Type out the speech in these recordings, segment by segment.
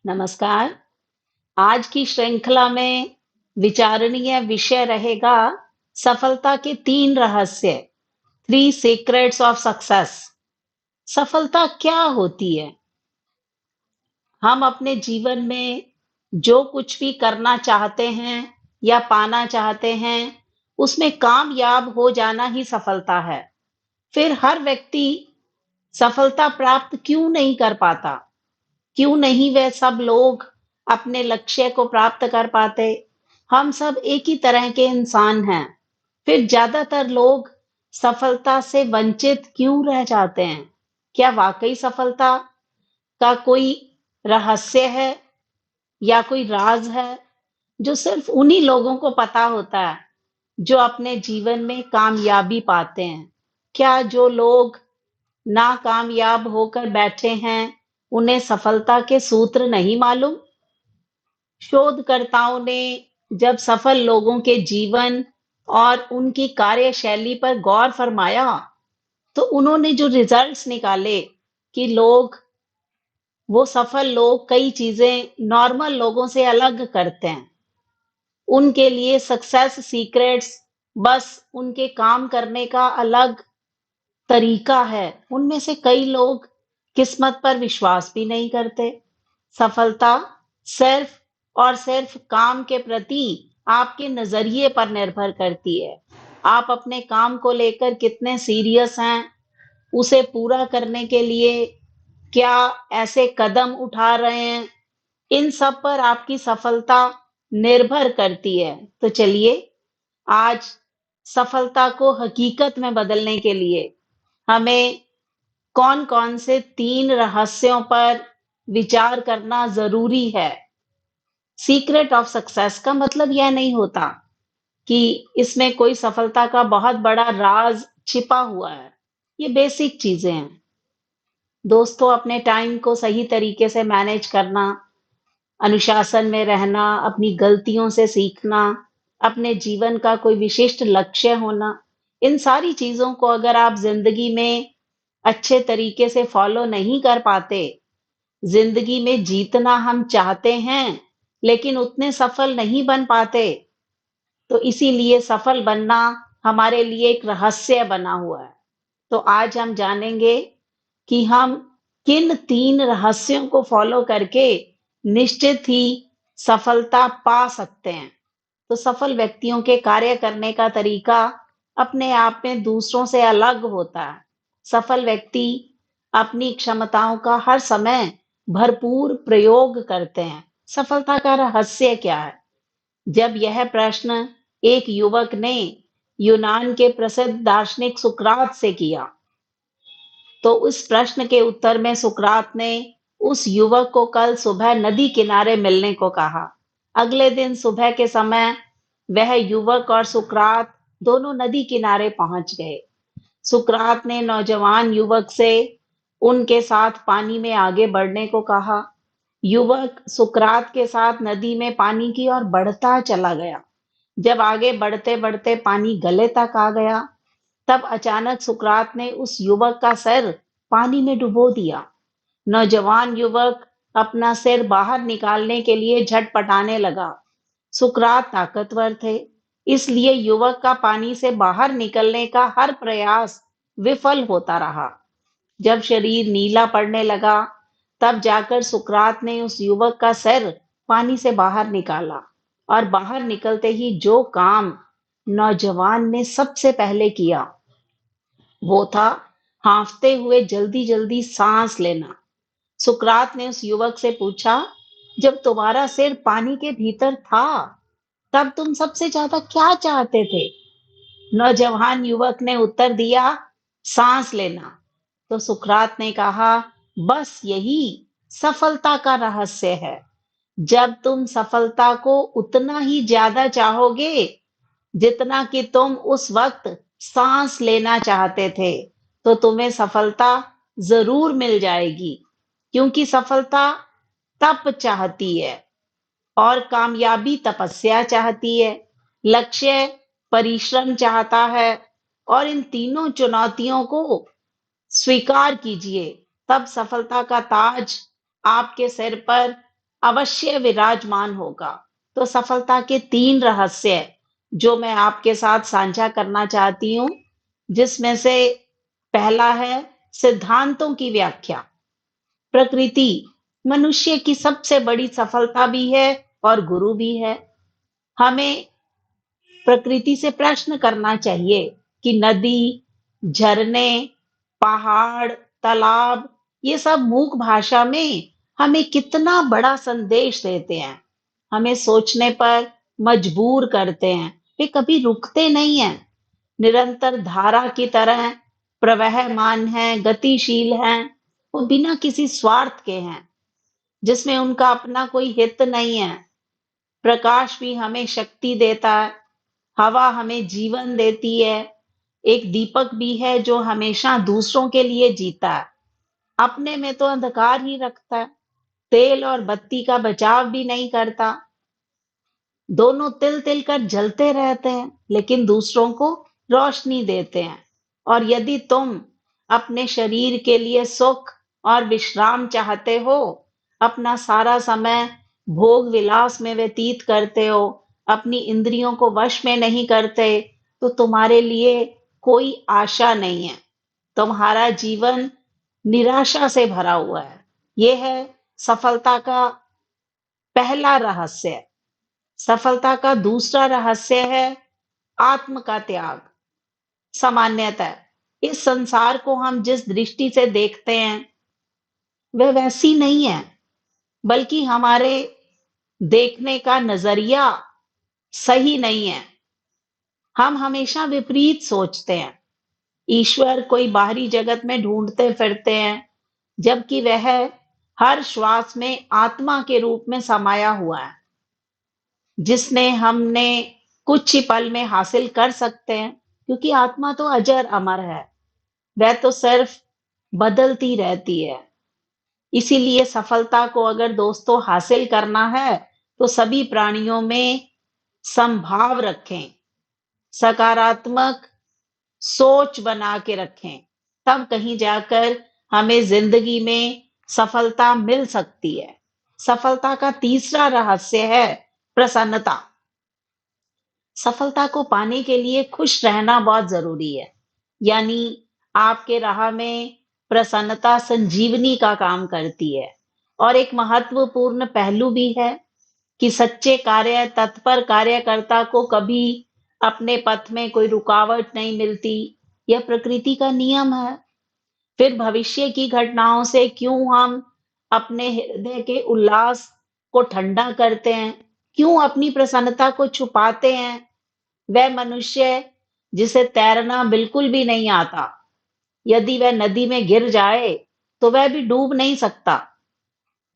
नमस्कार। आज की श्रृंखला में विचारणीय विषय रहेगा सफलता के 3 रहस्य, 3 सीक्रेट्स ऑफ सक्सेस। सफलता क्या होती है? हम अपने जीवन में जो कुछ भी करना चाहते हैं या पाना चाहते हैं, उसमें कामयाब हो जाना ही सफलता है। फिर हर व्यक्ति सफलता प्राप्त क्यों नहीं कर पाता? क्यों नहीं वह सब लोग अपने लक्ष्य को प्राप्त कर पाते? हम सब एक ही तरह के इंसान हैं। फिर ज्यादातर लोग सफलता से वंचित क्यों रह जाते हैं? क्या वाकई सफलता का कोई रहस्य है या कोई राज है जो सिर्फ उन्हीं लोगों को पता होता है जो अपने जीवन में कामयाबी पाते हैं? क्या जो लोग नाकामयाब होकर बैठे हैं, उन्हें सफलता के सूत्र नहीं मालूम? शोधकर्ताओं ने जब सफल लोगों के जीवन और उनकी कार्यशैली पर गौर फरमाया, तो उन्होंने जो रिजल्ट्स निकाले कि वो सफल लोग कई चीजें नॉर्मल लोगों से अलग करते हैं। उनके लिए सक्सेस सीक्रेट्स बस उनके काम करने का अलग तरीका है। उनमें से कई लोग किस्मत पर विश्वास भी नहीं करते। सफलता सिर्फ और सिर्फ काम के प्रति आपके नजरिए पर निर्भर करती है। आप अपने काम को लेकर कितने सीरियस हैं, उसे पूरा करने के लिए क्या ऐसे कदम उठा रहे हैं, इन सब पर आपकी सफलता निर्भर करती है। तो चलिए, आज सफलता को हकीकत में बदलने के लिए हमें कौन-कौन से 3 रहस्यों पर विचार करना ज़रूरी है। सीक्रेट ऑफ सक्सेस का मतलब यह नहीं होता कि इसमें कोई सफलता का बहुत बड़ा राज छिपा हुआ है। ये बेसिक चीज़ें हैं। दोस्तों, अपने टाइम को सही तरीके से मैनेज करना, अनुशासन में रहना, अपनी गलतियों से सीखना, अपने जीवन का कोई विशिष्ट लक्ष्य होना, इन सारी चीज़ों को अगर आप ज़िंदगी में अच्छे तरीके से फॉलो नहीं कर पाते, जिंदगी में जीतना हम चाहते हैं लेकिन उतने सफल नहीं बन पाते, तो इसीलिए सफल बनना हमारे लिए एक रहस्य बना हुआ है। तो आज हम जानेंगे कि हम किन 3 रहस्यों को फॉलो करके निश्चित ही सफलता पा सकते हैं। तो सफल व्यक्तियों के कार्य करने का तरीका अपने आप में दूसरों से अलग होता है। सफल व्यक्ति अपनी क्षमताओं का हर समय भरपूर प्रयोग करते हैं। सफलता का रहस्य क्या है? जब यह प्रश्न एक युवक ने यूनान के प्रसिद्ध दार्शनिक सुकरात से किया, तो उस प्रश्न के उत्तर में सुकरात ने उस युवक को कल सुबह नदी किनारे मिलने को कहा। अगले दिन सुबह के समय वह युवक और सुकरात दोनों नदी किनारे पहुंच गए। सुकरात ने नौजवान युवक से उनके साथ पानी में आगे बढ़ने को कहा। युवक सुकरात के साथ नदी में पानी की ओर बढ़ता चला गया। जब आगे बढ़ते बढ़ते पानी गले तक आ गया, तब अचानक सुकरात ने उस युवक का सिर पानी में डुबो दिया। नौजवान युवक अपना सिर बाहर निकालने के लिए झटपटाने लगा। सुकरात ताकतवर थे, इसलिए युवक का पानी से बाहर निकलने का हर प्रयास विफल होता रहा। जब शरीर नीला पड़ने लगा, तब जाकर सुकरात ने उस युवक का सिर पानी से बाहर निकाला और बाहर निकलते ही जो काम नौजवान ने सबसे पहले किया, वो था हांफते हुए जल्दी जल्दी सांस लेना। सुकरात ने उस युवक से पूछा, जब तुम्हारा सिर पानी के भीतर था, तब तुम सबसे ज्यादा क्या चाहते थे? नौजवान युवक ने उत्तर दिया, सांस लेना। तो सुकरात ने कहा, बस यही सफलता का रहस्य है। जब तुम सफलता को उतना ही ज्यादा चाहोगे जितना कि तुम उस वक्त सांस लेना चाहते थे, तो तुम्हें सफलता जरूर मिल जाएगी। क्योंकि सफलता तप चाहती है और कामयाबी तपस्या चाहती है, लक्ष्य परिश्रम चाहता है, और इन तीनों चुनौतियों को स्वीकार कीजिए, तब सफलता का ताज आपके सिर पर अवश्य विराजमान होगा। तो सफलता के 3 रहस्य जो मैं आपके साथ साझा करना चाहती हूँ, जिसमें से पहला है सिद्धांतों की व्याख्या। प्रकृति मनुष्य की सबसे बड़ी सफलता भी है और गुरु भी है। हमें प्रकृति से प्रश्न करना चाहिए कि नदी, झरने, पहाड़, तालाब ये सब मूक भाषा में हमें कितना बड़ा संदेश देते हैं, हमें सोचने पर मजबूर करते हैं। वे कभी रुकते नहीं हैं, निरंतर धारा की तरह प्रवहमान हैं, गतिशील हैं। वो बिना किसी स्वार्थ के हैं, जिसमें उनका अपना कोई हित नहीं है। प्रकाश भी हमें शक्ति देता है, हवा हमें जीवन देती है, एक दीपक भी है जो हमेशा दूसरों के लिए जीता है, अपने में तो अंधकार ही रखता है। तेल और बत्ती का बचाव भी नहीं करता, दोनों तिल तिल कर जलते रहते हैं लेकिन दूसरों को रोशनी देते हैं। और यदि तुम अपने शरीर के लिए सुख और विश्राम चाहते हो, अपना सारा समय भोग विलास में व्यतीत करते हो, अपनी इंद्रियों को वश में नहीं करते, तो तुम्हारे लिए कोई आशा नहीं है। तुम्हारा जीवन निराशा से भरा हुआ है। यह है सफलता का पहला रहस्य। सफलता का दूसरा रहस्य है आत्म का त्याग। सामान्यतः इस संसार को हम जिस दृष्टि से देखते हैं वह वैसी नहीं है, बल्कि हमारे देखने का नजरिया सही नहीं है। हम हमेशा विपरीत सोचते हैं। ईश्वर कोई बाहरी जगत में ढूंढते फिरते हैं, जबकि वह हर श्वास में आत्मा के रूप में समाया हुआ है, जिसने हमने कुछ ही पल में हासिल कर सकते हैं। क्योंकि आत्मा तो अजर अमर है, वह तो सिर्फ बदलती रहती है। इसीलिए सफलता को अगर दोस्तों हासिल करना है तो सभी प्राणियों में संभाव रखें, सकारात्मक सोच बना के रखें, तब कहीं जाकर हमें जिंदगी में सफलता मिल सकती है। सफलता का तीसरा रहस्य है प्रसन्नता। सफलता को पाने के लिए खुश रहना बहुत जरूरी है। यानी आपके राह में प्रसन्नता संजीवनी का काम करती है। और एक महत्वपूर्ण पहलू भी है कि सच्चे कार्य तत्पर कार्यकर्ता को कभी अपने पथ में कोई रुकावट नहीं मिलती। यह प्रकृति का नियम है। फिर भविष्य की घटनाओं से क्यों हम अपने हृदय के उल्लास को ठंडा करते हैं, क्यों अपनी प्रसन्नता को छुपाते हैं। वह मनुष्य जिसे तैरना बिल्कुल भी नहीं आता, यदि वह नदी में गिर जाए तो वह भी डूब नहीं सकता,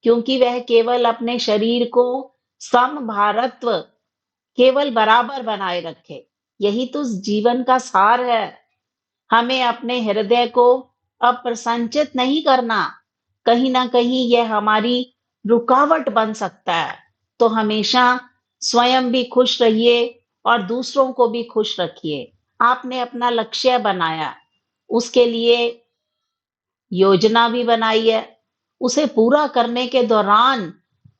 क्योंकि वह केवल अपने शरीर को समभारत्व केवल बराबर बनाए रखे। यही तो जीवन का सार है। हमें अपने हृदय को अप्रसन्नचित नहीं करना, कहीं ना कहीं यह हमारी रुकावट बन सकता है। तो हमेशा स्वयं भी खुश रहिए और दूसरों को भी खुश रखिए। आपने अपना लक्ष्य बनाया, उसके लिए योजना भी बनाई है, उसे पूरा करने के दौरान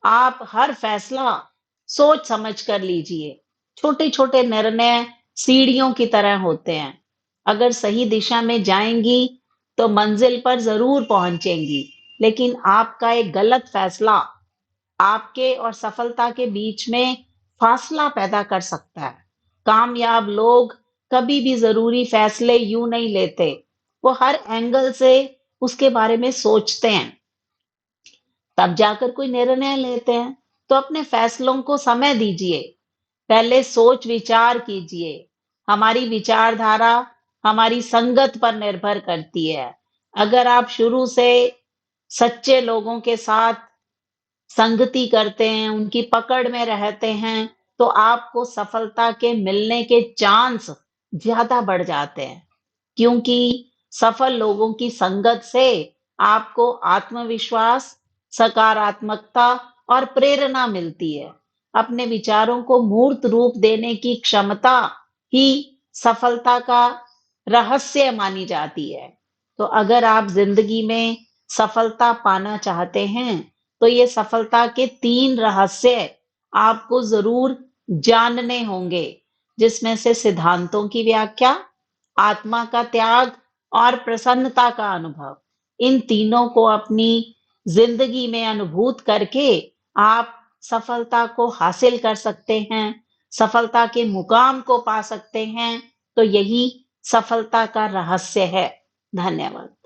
आप हर फैसला सोच समझ कर लीजिए। छोटे छोटे निर्णय सीढ़ियों की तरह होते हैं, अगर सही दिशा में जाएंगी तो मंजिल पर जरूर पहुंचेंगी, लेकिन आपका एक गलत फैसला आपके और सफलता के बीच में फासला पैदा कर सकता है। कामयाब लोग कभी भी जरूरी फैसले यूं नहीं लेते, वो हर एंगल से उसके बारे में सोचते हैं, तब जाकर कोई निर्णय लेते हैं। तो अपने फैसलों को समय दीजिए, पहले सोच विचार कीजिए। हमारी विचारधारा हमारी संगत पर निर्भर करती है। अगर आप शुरू से सच्चे लोगों के साथ संगति करते हैं, उनकी पकड़ में रहते हैं, तो आपको सफलता के मिलने के चांस ज्यादा बढ़ जाते हैं। क्योंकि सफल लोगों की संगत से आपको आत्मविश्वास, सकारात्मकता और प्रेरणा मिलती है। अपने विचारों को मूर्त रूप देने की क्षमता ही सफलता का रहस्य मानी जाती है। तो अगर आप जिंदगी में सफलता पाना चाहते हैं तो ये सफलता के 3 रहस्य आपको ज़रूर जानने होंगे, जिसमें से सिद्धांतों की व्याख्या, आत्मा का त्याग और प्रसन्नता का अनुभव। इन तीनों को अपनी ज़िंदगी में अनुभूत करके आप सफलता को हासिल कर सकते हैं, सफलता के मुकाम को पा सकते हैं। तो यही सफलता का रहस्य है। धन्यवाद।